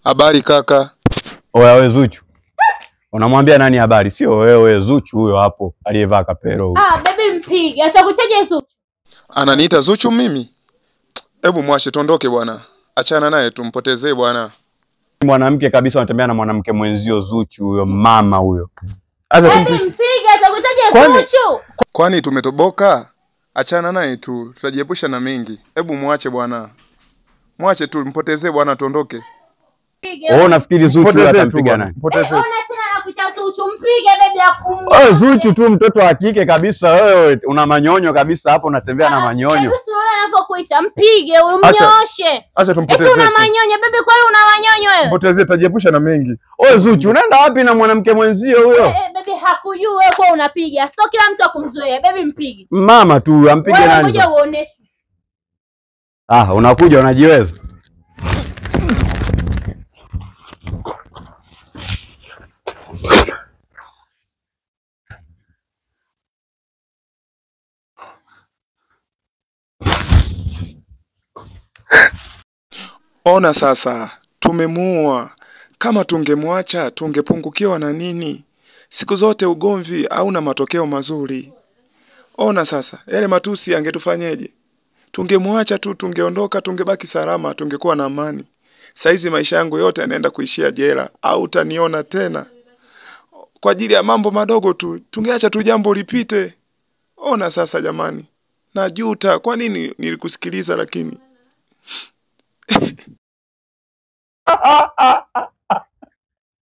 Habari kaka. Oya we Zuchu. Unamwambia nani habari? Sio wewe, Zuchu huyo hapo aliyevaa kapero huyo. Baby mpige. Atakutaje Zuchu? Ananiita Zuchu mimi? Hebu mwache tuondoke bwana. Achana naye tumpotezee bwana. Mwanamke kabisa anatembea na mwanamke mwenzio Zuchu huyo, mama huyo. Baby mpige. Atakutaje Zuchu? Kwani tumetoboka? Achana naye tu, tutajiepusha na mengi. Hebu mwache bwana. Mwache tu mpotezee bwana tuondoke. Wewe unafikiri Zuchu atampiga nani? Ona tena anakuita Zuchu, mpige baby akumwe. Wewe Zuchu tu mtoto wa kike kabisa, wewe una manyonyo kabisa hapo, unatembea na manyonyo. Hebu unaona anapokuita mpige, umnyooshe. Acha tumpotezee. Una manyonyo baby, kwani una manyonyo wewe? Mpotezee, tajiepusha na mengi. Wewe Zuchu unaenda wapi na mwanamke mwenzio huyo? Baby hakujui wewe kwa unapiga. Sio kila mtu akumzoea. Baby mpige. Mama tu ampige nani? Ngoja uoneshe. Unakuja unajiweza. Ona sasa, tumemuua. Kama tungemwacha, tungepungukiwa na nini? Siku zote ugomvi hauna matokeo mazuri. Ona sasa, yale matusi yangetufanyeje? Tungemwacha tu, tungeondoka, tungebaki salama, tungekuwa na amani. Saizi maisha yangu yote yanaenda kuishia jela, au utaniona tena. Kwa ajili ya mambo madogo tu, tungeacha tu jambo lipite. Ona sasa jamani. Najuta, kwa nini nilikusikiliza lakini